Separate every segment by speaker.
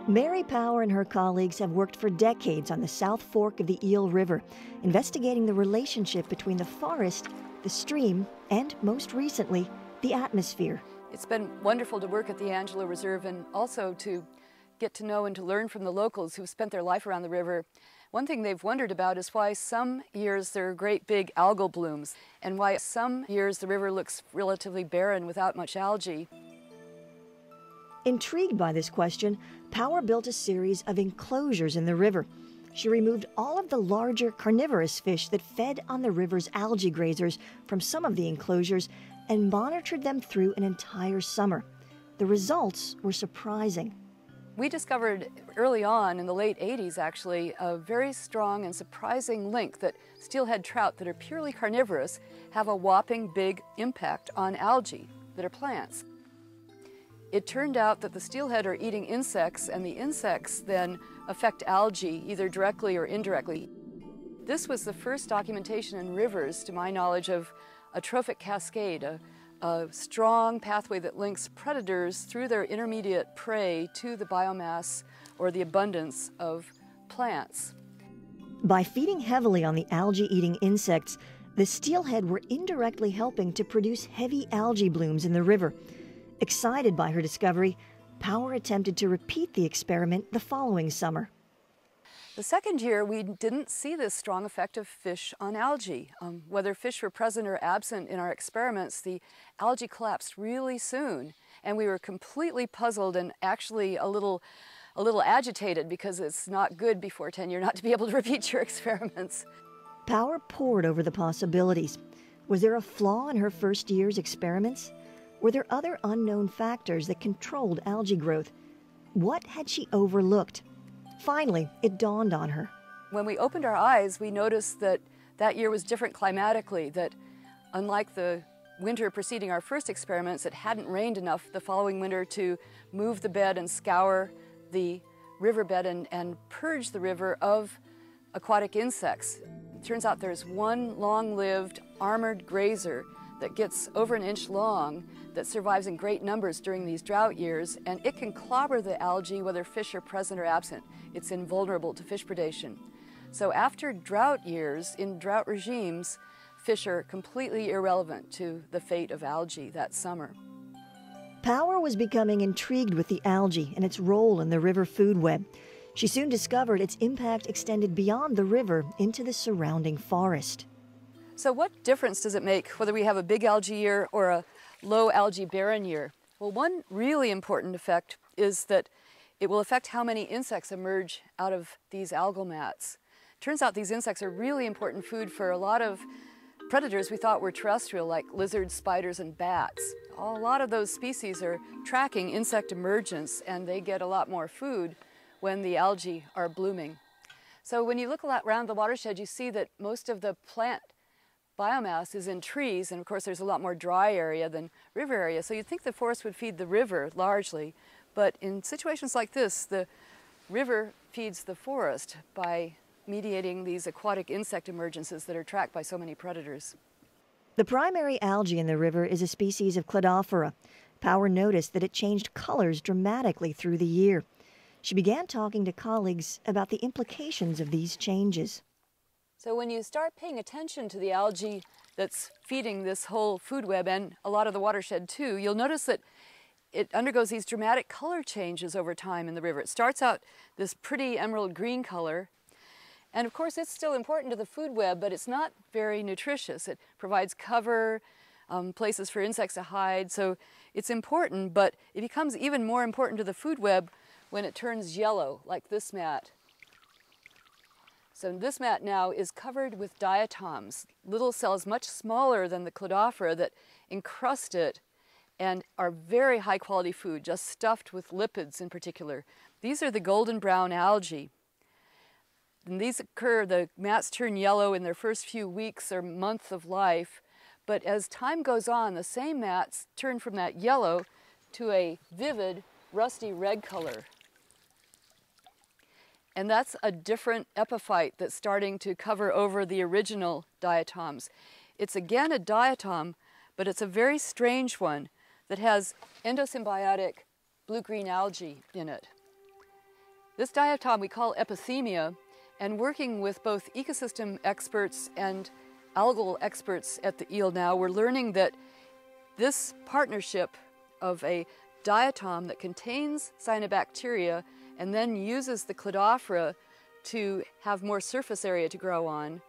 Speaker 1: Mary Power and her colleagues have worked for decades on the South Fork of the Eel River, investigating the relationship between the forest, the stream, and, most recently, the atmosphere.
Speaker 2: It's been wonderful to work at the Angelo Reserve and also to get to know and to learn from the locals who've spent their life around the river. One thing they've wondered about is why some years there are great big algal blooms and why some years the river looks relatively barren without much algae.
Speaker 1: Intrigued by this question, Power built a series of enclosures in the river. She removed all of the larger carnivorous fish that fed on the river's algae grazers from some of the enclosures and monitored them through an entire summer. The results were surprising.
Speaker 2: We discovered early on, in the late 80s actually, a very strong and surprising link that steelhead trout that are purely carnivorous have a whopping big impact on algae that are plants. It turned out that the steelhead are eating insects, and the insects then affect algae either directly or indirectly. This was the first documentation in rivers, to my knowledge, of a trophic cascade, a strong pathway that links predators through their intermediate prey to the biomass or the abundance of plants.
Speaker 1: By feeding heavily on the algae-eating insects, the steelhead were indirectly helping to produce heavy algae blooms in the river. Excited by her discovery, Power attempted to repeat the experiment the following summer.
Speaker 2: The second year, we didn't see this strong effect of fish on algae. Whether fish were present or absent in our experiments, the algae collapsed really soon, and we were completely puzzled and actually a little agitated, because it's not good before tenure not to be able to repeat your experiments.
Speaker 1: Power pored over the possibilities. Was there a flaw in her first year's experiments? Were there other unknown factors that controlled algae growth? What had she overlooked? Finally, it dawned on her.
Speaker 2: When we opened our eyes, we noticed that that year was different climatically, that unlike the winter preceding our first experiments, it hadn't rained enough the following winter to move the bed and scour the riverbed and purge the river of aquatic insects. It turns out there's one long-lived armored grazer that gets over an inch long that survives in great numbers during these drought years, and it can clobber the algae whether fish are present or absent. It's invulnerable to fish predation. So after drought years, in drought regimes, fish are completely irrelevant to the fate of algae that summer.
Speaker 1: Power was becoming intrigued with the algae and its role in the river food web. She soon discovered its impact extended beyond the river into the surrounding forest.
Speaker 2: So what difference does it make whether we have a big algae year or a low algae barren year? Well, one really important effect is that it will affect how many insects emerge out of these algal mats. Turns out these insects are really important food for a lot of predators we thought were terrestrial, like lizards, spiders, and bats. A lot of those species are tracking insect emergence, and they get a lot more food when the algae are blooming. So when you look around the watershed, you see that most of the plant biomass is in trees, and of course there's a lot more dry area than river area, so you'd think the forest would feed the river largely, but in situations like this, the river feeds the forest by mediating these aquatic insect emergences that are tracked by so many predators.
Speaker 1: The primary algae in the river is a species of Cladophora. Power noticed that it changed colors dramatically through the year. She began talking to colleagues about the implications of these changes.
Speaker 2: So when you start paying attention to the algae that's feeding this whole food web, and a lot of the watershed too, you'll notice that it undergoes these dramatic color changes over time in the river. It starts out this pretty emerald green color, and of course it's still important to the food web, but it's not very nutritious. It provides cover, places for insects to hide, so it's important, but it becomes even more important to the food web when it turns yellow, like this mat. So this mat now is covered with diatoms, little cells much smaller than the Cladophora that encrust it and are very high quality food, just stuffed with lipids in particular. These are the golden brown algae. And these occur, the mats turn yellow in their first few weeks or months of life, but as time goes on, the same mats turn from that yellow to a vivid rusty red color. And that's a different epiphyte that's starting to cover over the original diatoms. It's again a diatom, but it's a very strange one that has endosymbiotic blue-green algae in it. This diatom we call epithemia, and working with both ecosystem experts and algal experts at the eel now, we're learning that this partnership of a diatom that contains cyanobacteria and then uses the cladophora to have more surface area to grow on,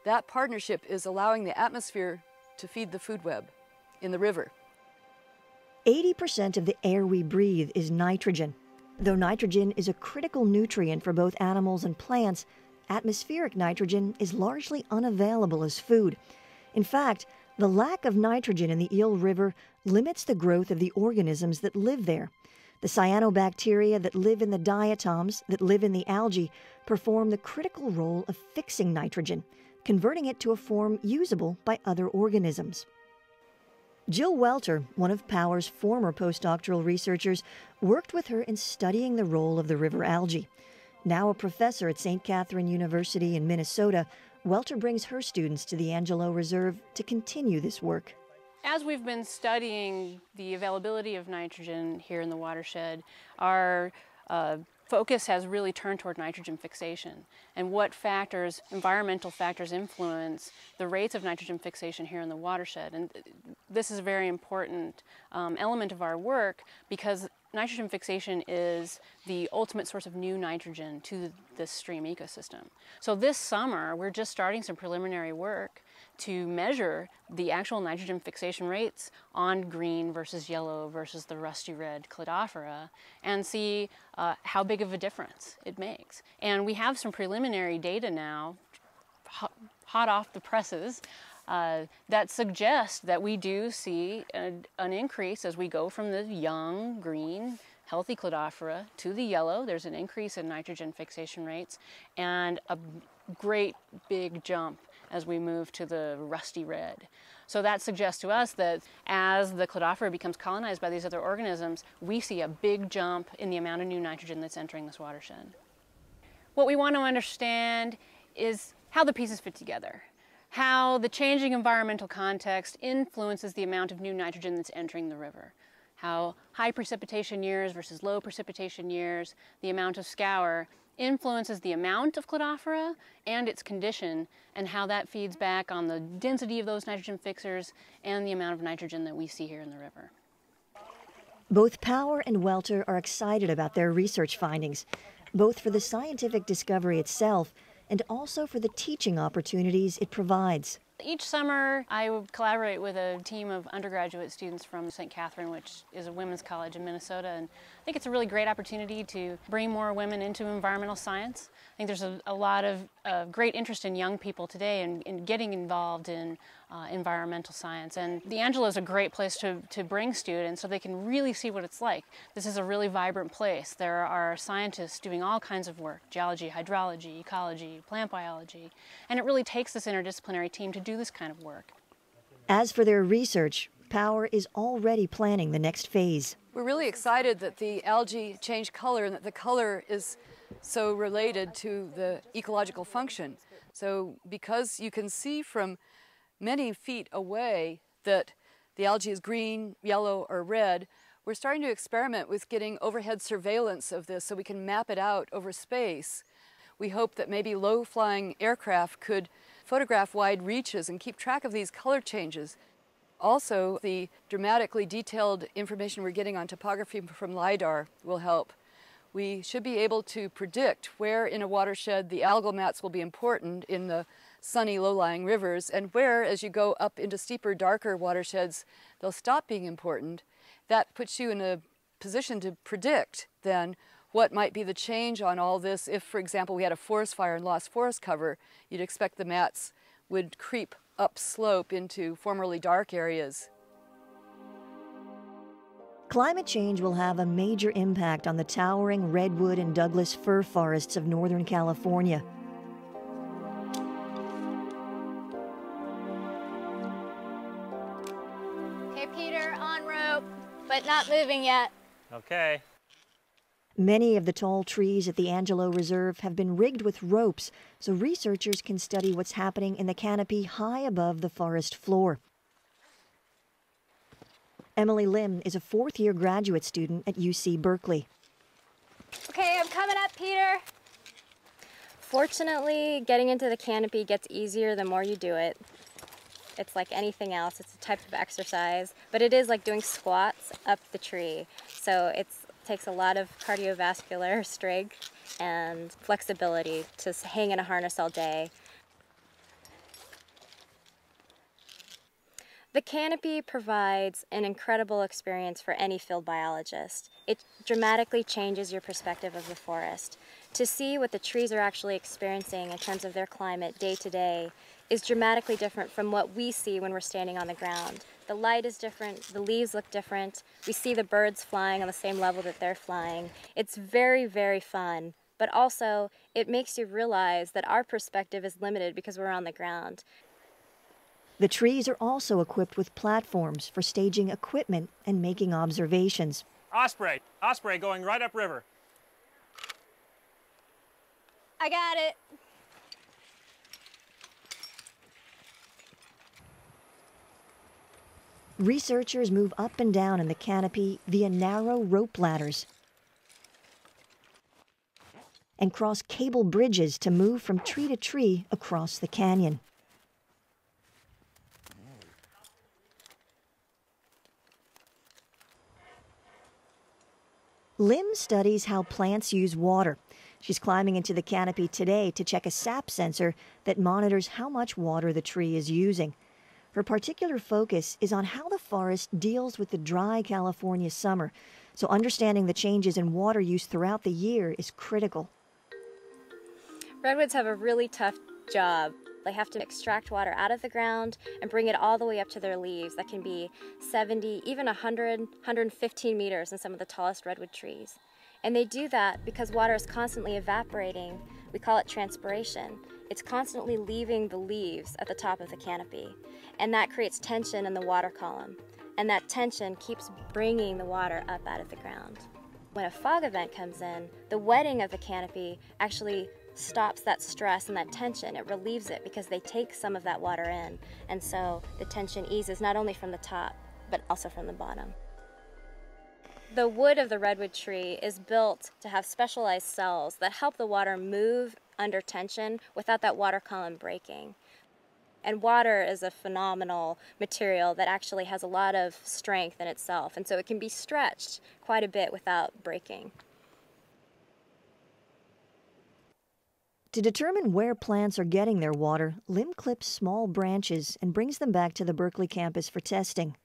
Speaker 2: that partnership is allowing the atmosphere to feed the food web in the river.
Speaker 1: 80% of the air we breathe is nitrogen. Though nitrogen is a critical nutrient for both animals and plants, atmospheric nitrogen is largely unavailable as food. In fact, the lack of nitrogen in the Eel River limits the growth of the organisms that live there. The cyanobacteria that live in the diatoms, that live in the algae, perform the critical role of fixing nitrogen, converting it to a form usable by other organisms. Jill Welter, one of Power's former postdoctoral researchers, worked with her in studying the role of the river algae. Now a professor at St. Catherine University in Minnesota, Welter brings her students to the Angelo Reserve to continue this work.
Speaker 3: As we've been studying the availability of nitrogen here in the watershed, our focus has really turned toward nitrogen fixation and what factors, environmental factors, influence the rates of nitrogen fixation here in the watershed. And this is a very important element of our work because nitrogen fixation is the ultimate source of new nitrogen to this stream ecosystem. So this summer, we're just starting some preliminary work to measure the actual nitrogen fixation rates on green versus yellow versus the rusty red cladophora and see how big of a difference it makes. And we have some preliminary data now, hot off the presses, that suggests that we do see an increase as we go from the young, green, healthy cladophora to the yellow. There's an increase in nitrogen fixation rates and a great big jump as we move to the rusty red. So that suggests to us that as the cladophora becomes colonized by these other organisms, we see a big jump in the amount of new nitrogen that's entering this watershed. What we want to understand is how the pieces fit together, how the changing environmental context influences the amount of new nitrogen that's entering the river, how high precipitation years versus low precipitation years, the amount of scour, influences the amount of cladophora and its condition, and how that feeds back on the density of those nitrogen fixers and the amount of nitrogen that we see here in the river.
Speaker 1: Both Power and Welter are excited about their research findings, both for the scientific discovery itself and also for the teaching opportunities it provides.
Speaker 3: Each summer, I would collaborate with a team of undergraduate students from St. Catherine, which is a women's college in Minnesota, and I think it's a really great opportunity to bring more women into environmental science. I think there's a lot of great interest in young people today in getting involved in environmental science, and the Angelo is a great place to bring students so they can really see what it's like. This is a really vibrant place. There are scientists doing all kinds of work, geology, hydrology, ecology, plant biology, and it really takes this interdisciplinary team to do this kind of work.
Speaker 1: As for their research, Power is already planning the next phase.
Speaker 2: We're really excited that the algae change color and that the color is so related to the ecological function. So because you can see from many feet away that the algae is green, yellow, or red, we're starting to experiment with getting overhead surveillance of this so we can map it out over space. We hope that maybe low-flying aircraft could photograph wide reaches and keep track of these color changes. Also, the dramatically detailed information we're getting on topography from LIDAR will help. We should be able to predict where in a watershed the algal mats will be important in the sunny low-lying rivers and where, as you go up into steeper, darker watersheds, they'll stop being important. That puts you in a position to predict then what might be the change on all this. If, for example, we had a forest fire and lost forest cover, you'd expect the mats would creep upslope into formerly dark areas.
Speaker 1: Climate change will have a major impact on the towering redwood and Douglas fir forests of Northern California.
Speaker 4: Okay, Peter, on rope, but not moving yet.
Speaker 5: Okay.
Speaker 1: Many of the tall trees at the Angelo Reserve have been rigged with ropes so researchers can study what's happening in the canopy high above the forest floor. Emily Lim is a fourth-year graduate student at UC Berkeley.
Speaker 4: Okay, I'm coming up, Peter.
Speaker 5: Fortunately, getting into the canopy gets easier the more you do it. It's like anything else, it's a type of exercise, but it is like doing squats up the tree. So it takes a lot of cardiovascular strength and flexibility to hang in a harness all day. The canopy provides an incredible experience for any field biologist. It dramatically changes your perspective of the forest. To see what the trees are actually experiencing in terms of their climate day to day is dramatically different from what we see when we're standing on the ground. The light is different, the leaves look different, we see the birds flying on the same level that they're flying. It's very, very fun, but also it makes you realize that our perspective is limited because we're on the ground.
Speaker 1: The trees are also equipped with platforms for staging equipment and making observations.
Speaker 6: Osprey going right upriver.
Speaker 4: I got it.
Speaker 1: Researchers move up and down in the canopy via narrow rope ladders and cross cable bridges to move from tree to tree across the canyon. Lim studies how plants use water. She's climbing into the canopy today to check a sap sensor that monitors how much water the tree is using. Her particular focus is on how the forest deals with the dry California summer, so understanding the changes in water use throughout the year is critical.
Speaker 5: Redwoods have a really tough job. They have to extract water out of the ground and bring it all the way up to their leaves. That can be 70, even 100, 115 meters in some of the tallest redwood trees. And they do that because water is constantly evaporating. We call it transpiration. It's constantly leaving the leaves at the top of the canopy. And that creates tension in the water column. And that tension keeps bringing the water up out of the ground. When a fog event comes in, the wetting of the canopy actually stops that stress and that tension. It relieves it because they take some of that water in. And so the tension eases not only from the top, but also from the bottom. The wood of the redwood tree is built to have specialized cells that help the water move under tension without that water column breaking. And water is a phenomenal material that actually has a lot of strength in itself, and so it can be stretched quite a bit without breaking.
Speaker 1: To determine where plants are getting their water, Lim clips small branches and brings them back to the Berkeley campus for testing.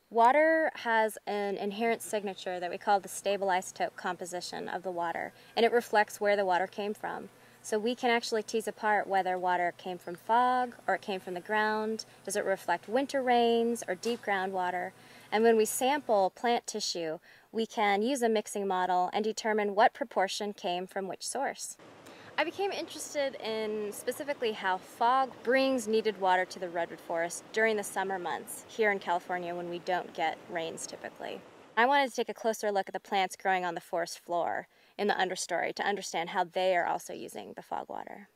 Speaker 5: Water has an inherent signature that we call the stable isotope composition of the water, and it reflects where the water came from. So we can actually tease apart whether water came from fog or it came from the ground. Does it reflect winter rains or deep groundwater? And when we sample plant tissue, we can use a mixing model and determine what proportion came from which source. I became interested in specifically how fog brings needed water to the redwood forest during the summer months here in California when we don't get rains typically. I wanted to take a closer look at the plants growing on the forest floor in the understory to understand how they are also using the fog water.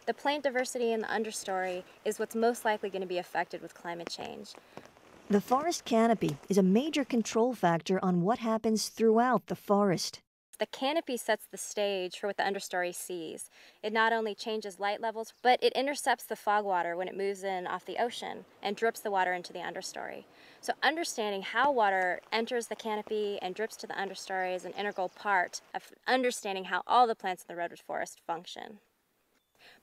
Speaker 5: The plant diversity in the understory is what's most likely going to be affected with climate change.
Speaker 1: The forest canopy is a major control factor on what happens throughout the forest.
Speaker 5: The canopy sets the stage for what the understory sees. It not only changes light levels, but it intercepts the fog water when it moves in off the ocean and drips the water into the understory. So understanding how water enters the canopy and drips to the understory is an integral part of understanding how all the plants in the redwood forest function.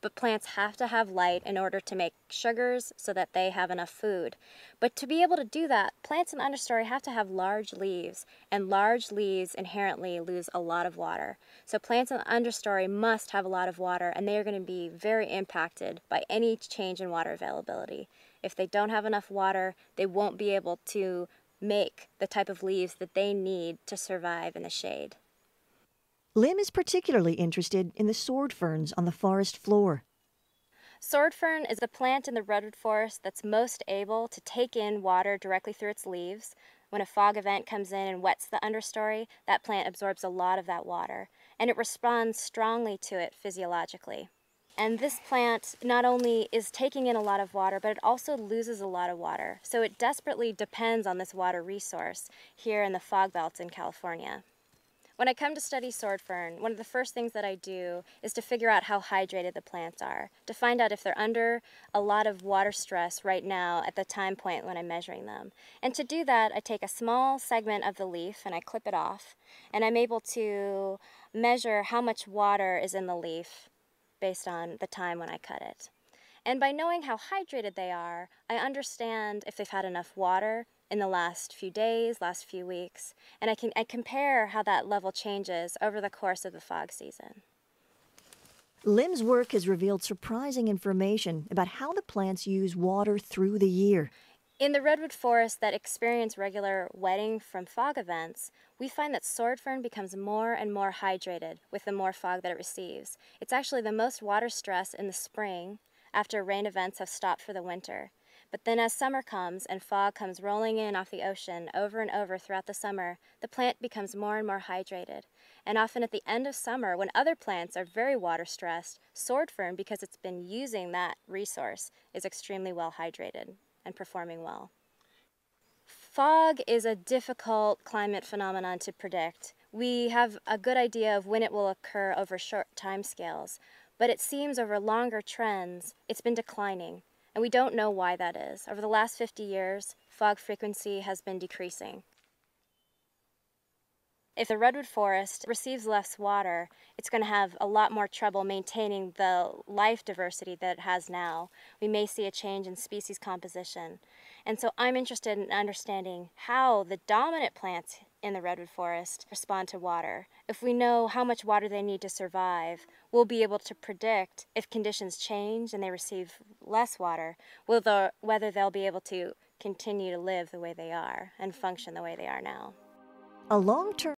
Speaker 5: But plants have to have light in order to make sugars so that they have enough food. But to be able to do that, plants in the understory have to have large leaves, and large leaves inherently lose a lot of water. So plants in the understory must have a lot of water, and they are going to be very impacted by any change in water availability. If they don't have enough water, they won't be able to make the type of leaves that they need to survive in the shade.
Speaker 1: Lim is particularly interested in the sword ferns on the forest floor.
Speaker 5: Sword fern is a plant in the redwood forest that's most able to take in water directly through its leaves. When a fog event comes in and wets the understory, that plant absorbs a lot of that water, and it responds strongly to it physiologically. And this plant not only is taking in a lot of water, but it also loses a lot of water. So it desperately depends on this water resource here in the fog belts in California. When I come to study sword fern, one of the first things that I do is to figure out how hydrated the plants are, to find out if they're under a lot of water stress right now at the time point when I'm measuring them. And to do that, I take a small segment of the leaf and I clip it off, and I'm able to measure how much water is in the leaf based on the time when I cut it. And by knowing how hydrated they are, I understand if they've had enough water in the last few days, last few weeks, and I compare how that level changes over the course of the fog season.
Speaker 1: Lim's work has revealed surprising information about how the plants use water through the year.
Speaker 5: In the redwood forests that experience regular wetting from fog events, we find that sword fern becomes more and more hydrated with the more fog that it receives. It's actually the most water stress in the spring after rain events have stopped for the winter. But then as summer comes and fog comes rolling in off the ocean over and over throughout the summer, the plant becomes more and more hydrated. And often at the end of summer, when other plants are very water stressed, sword fern, because it's been using that resource, is extremely well hydrated and performing well. Fog is a difficult climate phenomenon to predict. We have a good idea of when it will occur over short time scales, but it seems over longer trends, it's been declining. And we don't know why that is. Over the last 50 years, fog frequency has been decreasing. If the redwood forest receives less water, it's going to have a lot more trouble maintaining the life diversity that it has now. We may see a change in species composition. And so I'm interested in understanding how the dominant plants in the redwood forest respond to water. If we know how much water they need to survive, we'll be able to predict if conditions change and they receive less water, whether they'll be able to continue to live the way they are and function the way they are now.
Speaker 1: A long-term